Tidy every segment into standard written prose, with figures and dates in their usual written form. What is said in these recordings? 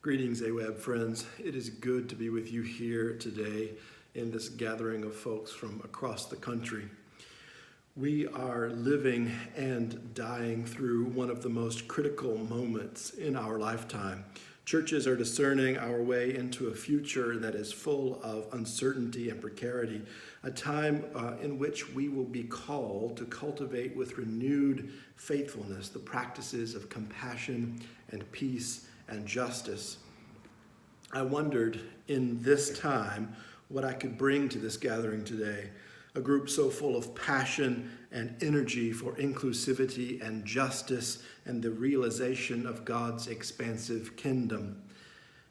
Greetings, AWAB friends. It is good to be with you here today in this gathering of folks from across the country. We are living and dying through one of the most critical moments in our lifetime. Churches are discerning our way into a future that is full of uncertainty and precarity, a time in which we will be called to cultivate with renewed faithfulness the practices of compassion and peace and justice. I wondered in this time what I could bring to this gathering today, a group so full of passion and energy for inclusivity and justice and the realization of God's expansive kingdom.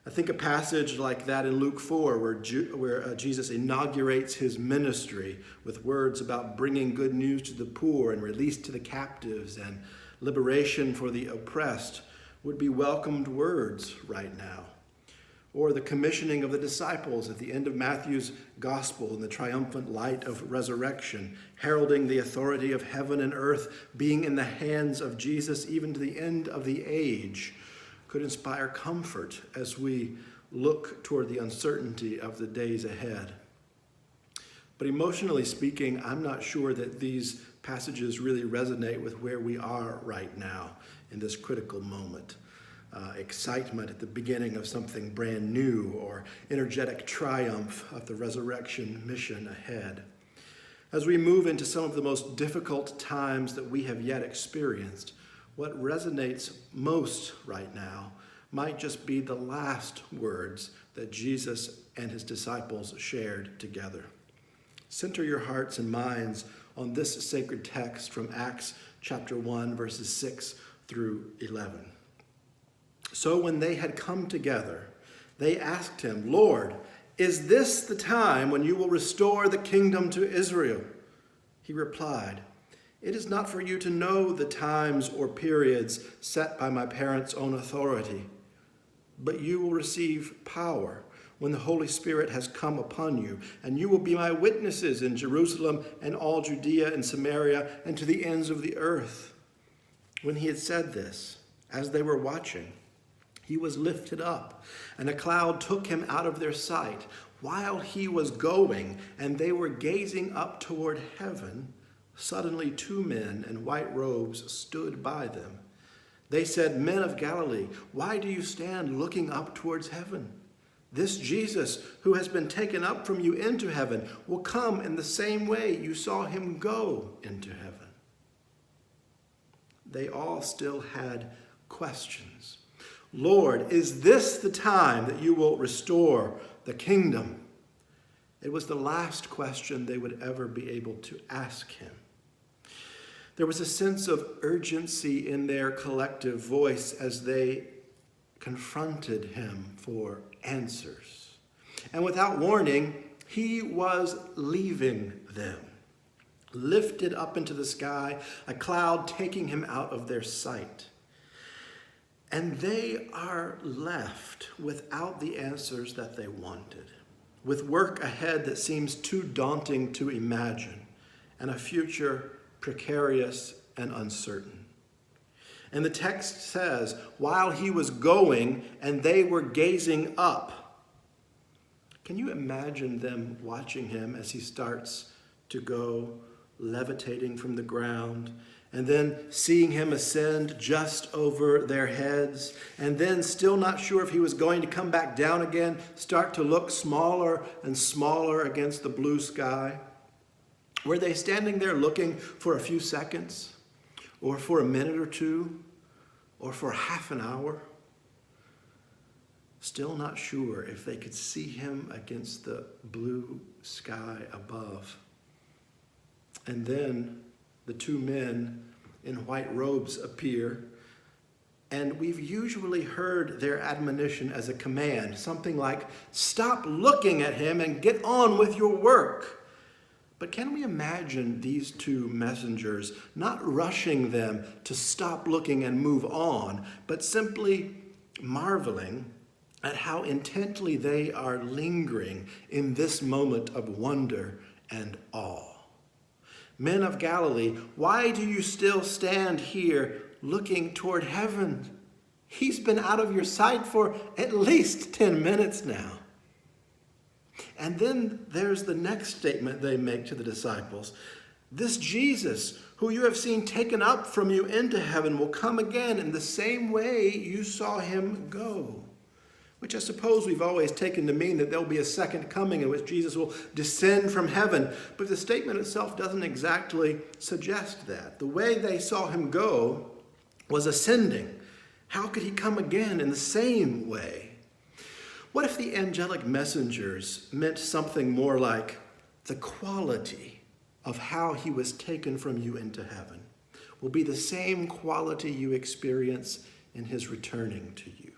I think a passage like that in Luke 4 where Jesus inaugurates his ministry with words about bringing good news to the poor and release to the captives and liberation for the oppressed would be welcomed words right now. Or the commissioning of the disciples at the end of Matthew's gospel in the triumphant light of resurrection, heralding the authority of heaven and earth being in the hands of Jesus even to the end of the age, could inspire comfort as we look toward the uncertainty of the days ahead. But emotionally speaking, I'm not sure that these passages really resonate with where we are right now in this critical moment. Excitement at the beginning of something brand new, or energetic triumph of the resurrection mission ahead. As we move into some of the most difficult times that we have yet experienced, what resonates most right now might just be the last words that Jesus and his disciples shared together. Center your hearts and minds on this sacred text from Acts chapter 1, verses 6 through 11. So when they had come together, they asked him, "Lord, is this the time when you will restore the kingdom to Israel?" He replied, "It is not for you to know the times or periods set by my parents' own authority, but you will receive power when the Holy Spirit has come upon you, and you will be my witnesses in Jerusalem and all Judea and Samaria and to the ends of the earth." When he had said this, as they were watching, he was lifted up, and a cloud took him out of their sight. While he was going, and they were gazing up toward heaven, suddenly two men in white robes stood by them. They said, "Men of Galilee, why do you stand looking up towards heaven? This Jesus, who has been taken up from you into heaven, will come in the same way you saw him go into heaven." They all still had questions. "Lord, is this the time that you will restore the kingdom?" It was the last question they would ever be able to ask him. There was a sense of urgency in their collective voice as they confronted him for answers. And without warning, he was leaving them, lifted up into the sky, a cloud taking him out of their sight. And they are left without the answers that they wanted, with work ahead that seems too daunting to imagine, and a future precarious and uncertain. And the text says, while he was going and they were gazing up. Can you imagine them watching him as he starts to go, levitating from the ground, and then seeing him ascend just over their heads, and then still not sure if he was going to come back down again, start to look smaller and smaller against the blue sky? Were they standing there looking for a few seconds, or for a minute or two, or for half an hour? Still not sure if they could see him against the blue sky above. And then the two men in white robes appear, and we've usually heard their admonition as a command, something like, "Stop looking at him and get on with your work." But can we imagine these two messengers not rushing them to stop looking and move on, but simply marveling at how intently they are lingering in this moment of wonder and awe? "Men of Galilee, why do you still stand here looking toward heaven? He's been out of your sight for at least 10 minutes now. And then there's the next statement they make to the disciples. This Jesus, who you have seen taken up from you into heaven, will come again in the same way you saw him go. Which I suppose we've always taken to mean that there'll be a second coming in which Jesus will descend from heaven. But the statement itself doesn't exactly suggest that. The way they saw him go was ascending. How could he come again in the same way? What if the angelic messengers meant something more like the quality of how he was taken from you into heaven will be the same quality you experience in his returning to you?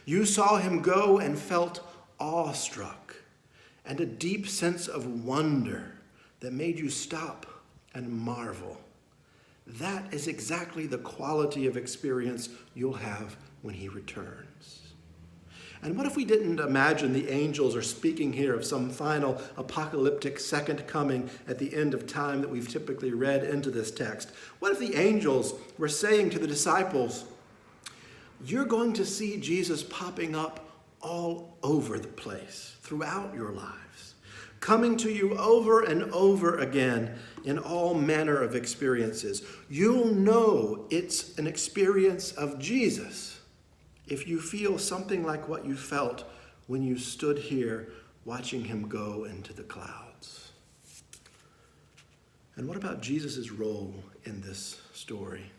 You saw him go and felt awestruck and a deep sense of wonder that made you stop and marvel. That is exactly the quality of experience you'll have when he returns. And what if we didn't imagine the angels are speaking here of some final apocalyptic second coming at the end of time that we've typically read into this text? What if the angels were saying to the disciples, you're going to see Jesus popping up all over the place throughout your lives, coming to you over and over again in all manner of experiences. You'll know it's an experience of Jesus if you feel something like what you felt when you stood here watching him go into the clouds. And what about Jesus' role in this story?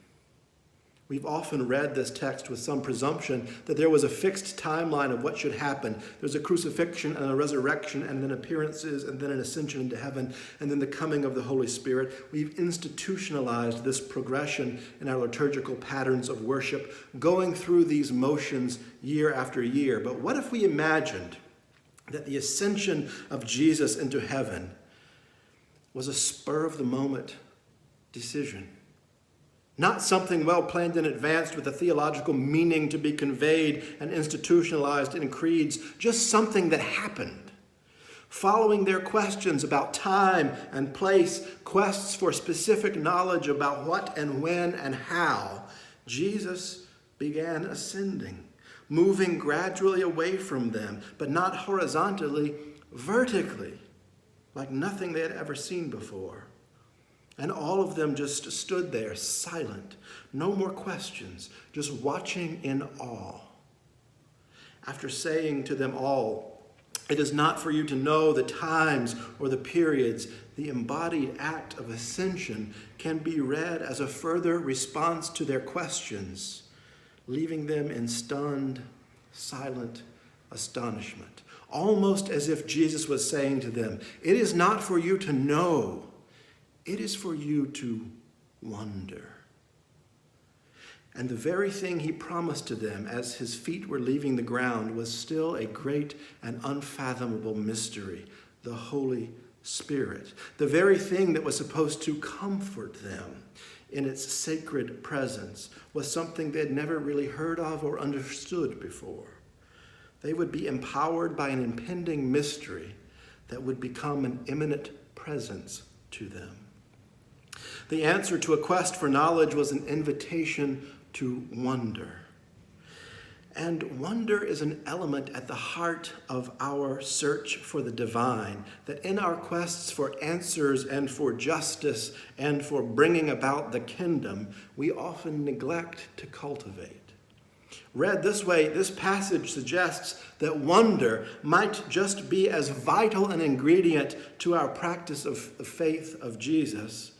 We've often read this text with some presumption that there was a fixed timeline of what should happen. There's a crucifixion and a resurrection and then appearances and then an ascension into heaven and then the coming of the Holy Spirit. We've institutionalized this progression in our liturgical patterns of worship, going through these motions year after year. But what if we imagined that the ascension of Jesus into heaven was a spur-of-the-moment decision? Not something well planned in advance with a theological meaning to be conveyed and institutionalized in creeds, just something that happened. Following their questions about time and place, quests for specific knowledge about what and when and how, Jesus began ascending, moving gradually away from them, but not horizontally, vertically, like nothing they had ever seen before. And all of them just stood there, silent, no more questions, just watching in awe. After saying to them all, it is not for you to know the times or the periods, the embodied act of ascension can be read as a further response to their questions, leaving them in stunned, silent astonishment, almost as if Jesus was saying to them, it is not for you to know, it is for you to wonder. And the very thing he promised to them as his feet were leaving the ground was still a great and unfathomable mystery, the Holy Spirit. The very thing that was supposed to comfort them in its sacred presence was something they had never really heard of or understood before. They would be empowered by an impending mystery that would become an imminent presence to them. The answer to a quest for knowledge was an invitation to wonder. And wonder is an element at the heart of our search for the divine, that in our quests for answers and for justice and for bringing about the kingdom, we often neglect to cultivate. Read this way, this passage suggests that wonder might just be as vital an ingredient to our practice of the faith of Jesus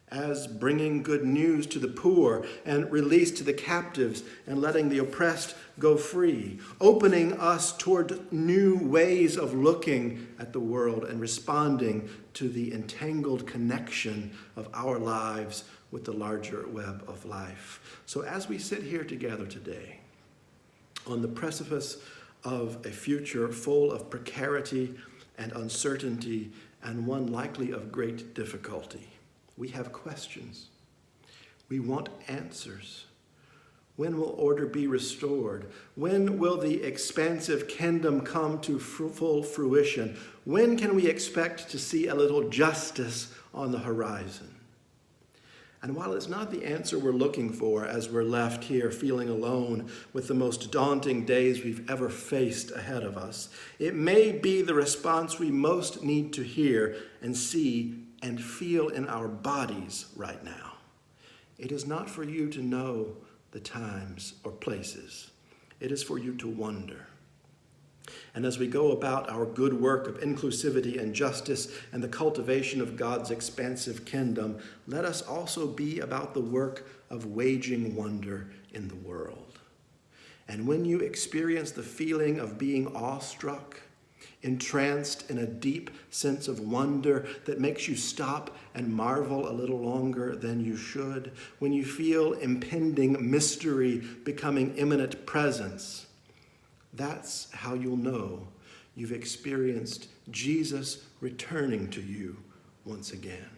as bringing good news to the poor and release to the captives and letting the oppressed go free, opening us toward new ways of looking at the world and responding to the entangled connection of our lives with the larger web of life. So as we sit here together today, on the precipice of a future full of precarity and uncertainty and one likely of great difficulty, we have questions. We want answers. When will order be restored? When will the expansive kingdom come to full fruition? When can we expect to see a little justice on the horizon? And while it's not the answer we're looking for as we're left here feeling alone with the most daunting days we've ever faced ahead of us, it may be the response we most need to hear and see and feel in our bodies right now. It is not for you to know the times or places. It is for you to wonder. And as we go about our good work of inclusivity and justice and the cultivation of God's expansive kingdom, let us also be about the work of waging wonder in the world. And when you experience the feeling of being awestruck, entranced in a deep sense of wonder that makes you stop and marvel a little longer than you should, when you feel impending mystery becoming imminent presence, that's how you'll know you've experienced Jesus returning to you once again.